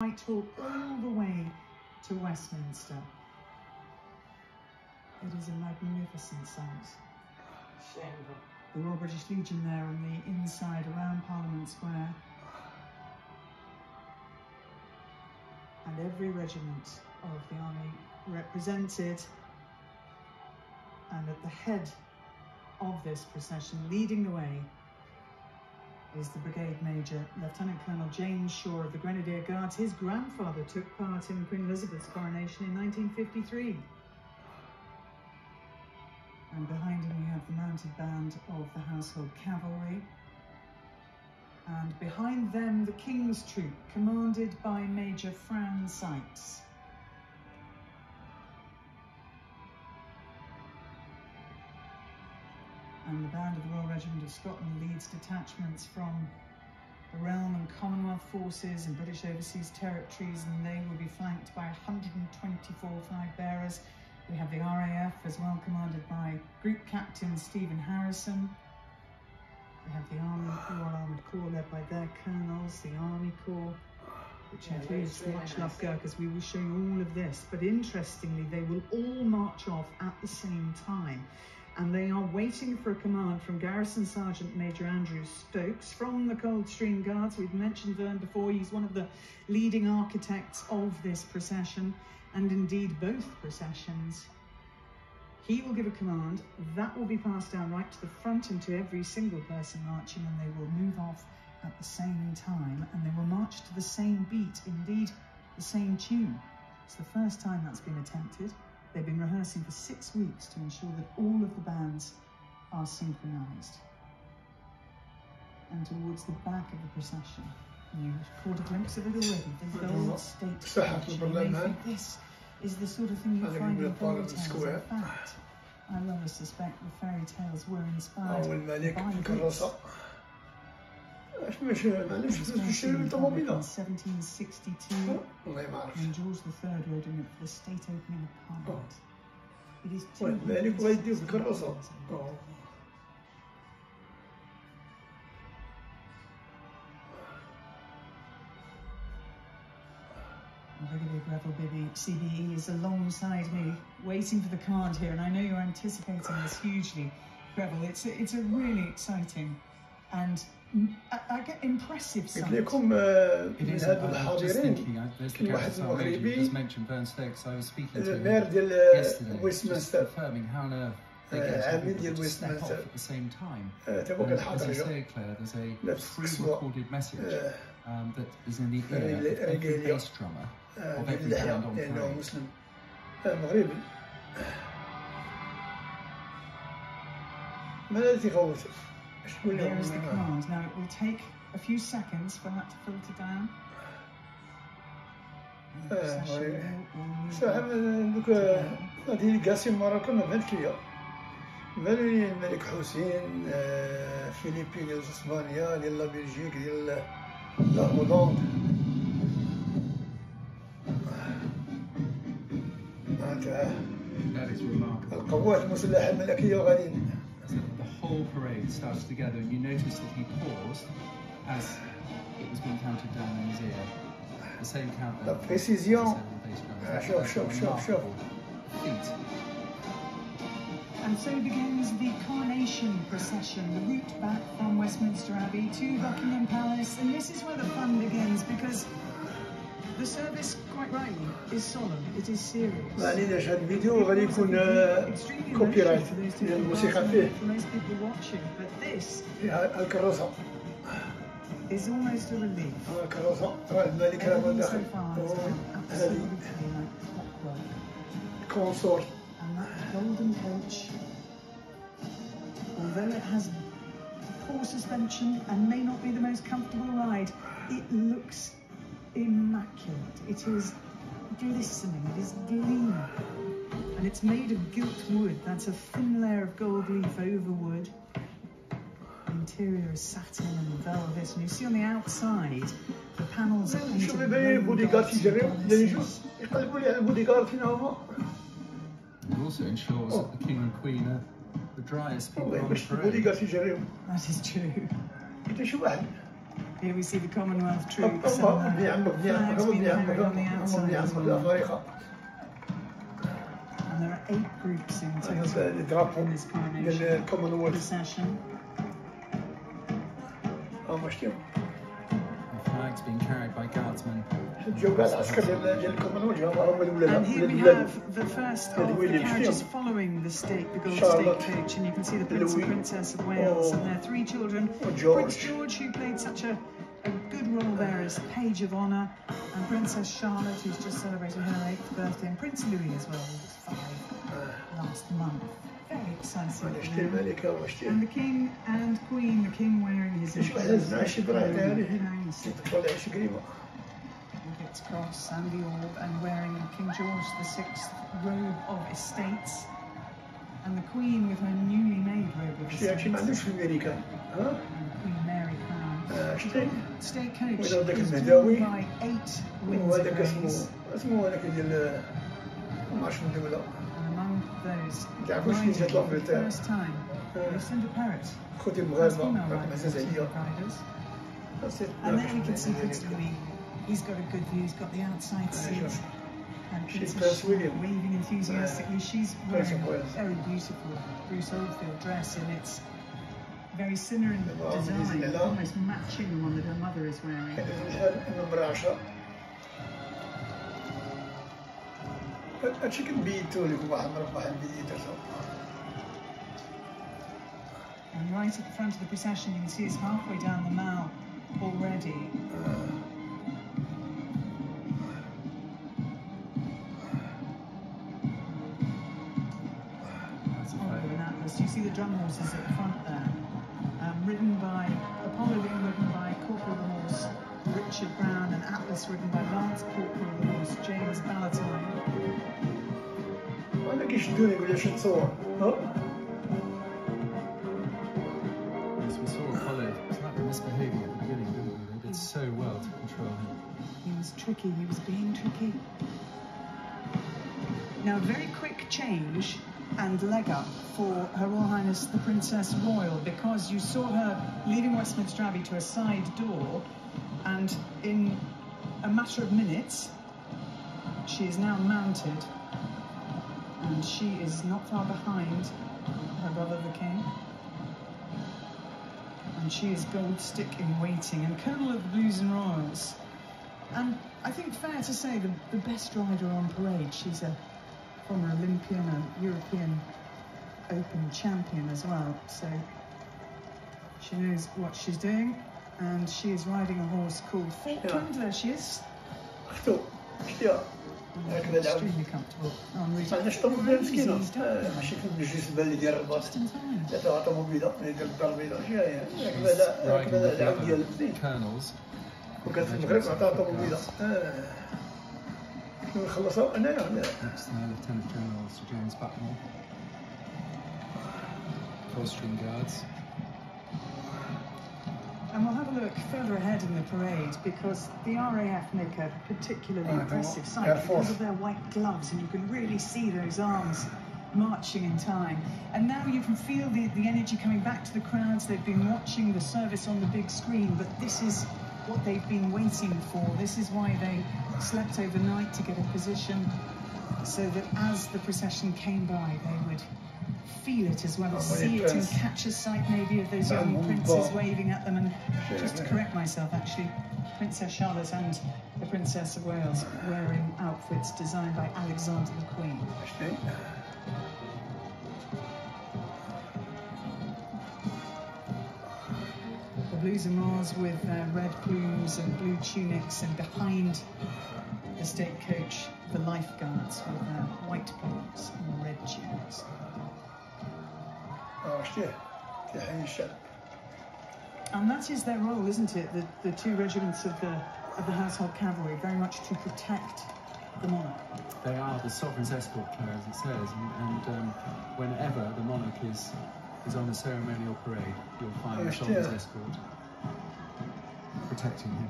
Whitehall all the way to Westminster. It is a magnificent sight. The Royal British Legion there on the inside around Parliament Square. And every regiment of the army represented. And at the head of this procession, leading the way, is the Brigade Major, Lieutenant Colonel James Shaw of the Grenadier Guards. His grandfather took part in Queen Elizabeth's coronation in 1953. And behind him we have the mounted band of the Household Cavalry. And behind them the King's Troop, commanded by Major Fran Sykes. And the band of the Royal Regiment of Scotland leads detachments from the Realm and Commonwealth forces and British Overseas Territories, and they will be flanked by 124 flag bearers. We have the RAF as well, commanded by Group Captain Stephen Harrison. We have the Royal Armoured Corps led by their colonels, the Army Corps, which includes the much loved Gurkhas. We will show you all of this, but interestingly, they will all march off at the same time. And they are waiting for a command from Garrison Sergeant Major Andrew Stokes from the Coldstream Guards. We've mentioned Vern before. He's one of the leading architects of this procession, and indeed both processions. He will give a command that will be passed down right to the front and to every single person marching, and they will move off at the same time, and they will march to the same beat, indeed the same tune. It's the first time that's been attempted. They've been rehearsing for 6 weeks to ensure that all of the bands are synchronised. And towards the back of the procession, you've caught a glimpse of it already, the gold state church. You may think this is the sort of thing you find in fairy tales. In fact, I rather suspect the fairy tales were inspired by this. In 1762, when George III rode in it for the state opening of Parliament. It is Brigadier Greville Bibby, CBE, is alongside me, waiting for the command here, and I know you're anticipating this hugely, Greville. It's a really exciting and I get impressive sight. لكم من هذا الحاضرين كاين واحد المغربي المير ديال ويستمنستر عامل ديال ويستمنستر تا هو كنحاضر نفس الاسبوع رجالية لأنه مسلم مغربي ما الذي يخوف؟ There is the command. Now it will take a few seconds for that to filter down. صح دوك ديليغاسيون المراكش ما بانت ليا بان لي الملك حسين فيليبين ديال اسبانيا ديال لا بلجيك ديال لا هولندا القوات المسلحة الملكية غاديين. The whole parade started together, and you noticed that he paused as it was being counted down in his ear. The same countdown. La précision. Shuf. Feet. And so begins the coronation procession, the route back from Westminster Abbey to Buckingham Palace, and this is where the fun begins, because the service, quite rightly, is solemn, it is serious. معليش هذا الفيديو غادي يكون كوبي رايت ديال الموسيقى فيه. For most people watching, but this فيها الكروسة. is almost a relief. الكروسة راه الملك راه داخل. هذه كونسورت. And that golden coach, although it has poor suspension and may not be the most comfortable ride, it looks immaculate. It is glistening, it is gleaming, and it's made of gilt wood. That's a thin layer of gold leaf over wood. The interior is satin and velvet, and you see on the outside the panels are painted It also ensures that the King and Queen are the driest people on the parade. That is true. Here we see the Commonwealth troops and الله the بيعمك flags being carried on the بيعمك outside as well. الأفارقة. And there are 8 groups in total الدرابو in this ديال coronation الكومنولث. procession. ماشي. The flags being carried by guardsmen. الجوقات العسكر ديال الكومنولث هما الولاد. And here we have the first of the carriages following the gold state coach, and you can see the Prince and Princess of Wales and their 3 children. Prince George, who played such a good role there as Page of Honour, and Princess Charlotte, who's just celebrated her 8th birthday, and Prince Louis as well, who was 5 last month. Very exciting. And the King and Queen, the King wearing his with its cross and the orb, and wearing King George VI's robe of estates, and the Queen with her newly made robe of estates. And Queen Mary crown. State coach is drawn by 8 Windsor Greys. And among those riding for the first time, Lucinda Perrott, as female riders. And there we can see Prince Louis. He's got a good view, he's got the outside seat. And Princess Charlotte waving enthusiastically. She's wearing a very beautiful Bruce Oldfield dress, and it's very similar in design, almost matching the one that her mother is wearing. And right at the front of the procession, you can see it's halfway down the mall already. You see the drum horses at the front there, ridden by Apollo being ridden by Corporal of the Horse Richard Brown, and Atlas ridden by Lance Corporal of the Horse James Ballantyne. As we saw Apollo slightly misbehaving at the beginning, didn't we? They did so well to control him. He was tricky, he was being tricky. Now, a very quick change and leg up for Her Royal Highness the Princess Royal, because you saw her leaving Westminster Abbey to a side door, and in a matter of minutes she is now mounted, and she is not far behind her brother the King, and she is gold stick in waiting and Colonel of the Blues and Royals, and I think fair to say the best rider on parade. She's a former Olympian and European Open champion as well, so she knows what she's doing, and she is riding a horse called Falkland. There she is. Extremely comfortable en route. Just in time. Colonels. Next, Lieutenant General Sir James Bucknell. 4 string guards. And we'll have a look further ahead in the parade, because the RAF make a particularly impressive sight because of their white gloves, and you can really see those arms marching in time. And now you can feel the energy coming back to the crowds. They've been watching the service on the big screen, but this is what they've been waiting for. This is why they slept overnight, to get a position so that as the procession came by, they would feel it as well as see it, and catch a sight maybe of those young princes waving at them. And just to correct myself, actually, Princess Charlotte and the Princess of Wales wearing outfits designed by Alexander the Queen. The Blues and Royals with red plumes and blue tunics, and behind the state coach, the lifeguards with white plumes and red tunics. And that is their role, isn't it? The 2 regiments of the Household Cavalry, very much to protect the monarch. They are the sovereign's escort, Claire, as it says, and whenever the monarch is on a ceremonial parade, you'll find the sovereign's escort protecting him.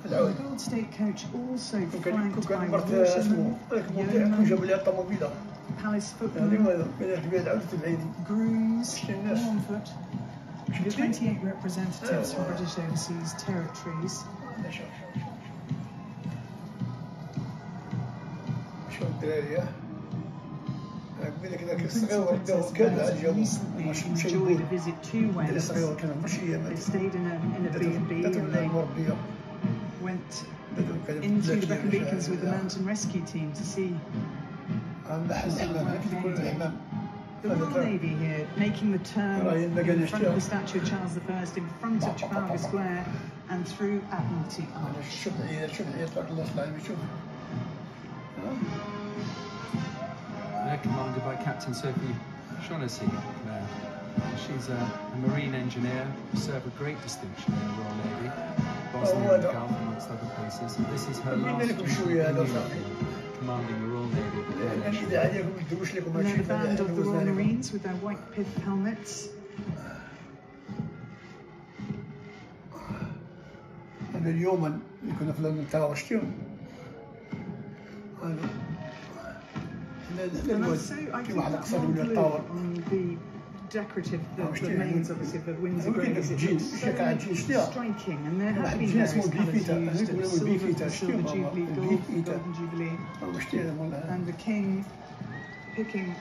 The Gold State coach also flanked by watermen, yeomen, palace footmen, grooms, all on foot. The 28 representatives from British overseas territories. شوف الدراري recently enjoyed a visit to Wales. They stayed in a B&B and they went into the Brecon Beacons with the mountain rescue team to see the Royal Navy here, making the turn in front of the statue of Charles I, in front of Trafalgar Square and through Admiralty Arch. They're commanded by Captain Sophie Shaughnessy there. She's a marine engineer, served with great distinction in the Royal Navy, Bosnia and the Gulf, amongst other places. And this is her last commanding the Royal Navy. And then the band of the Royal Marines with their white pith helmets. هذا اليوم اللي كنا في التاور شتيو هذا the decorative, the remains obviously of the Windsor Greys. It's so striking, and there have been various colours used, silver jubilee, golden jubilee, and the king picking.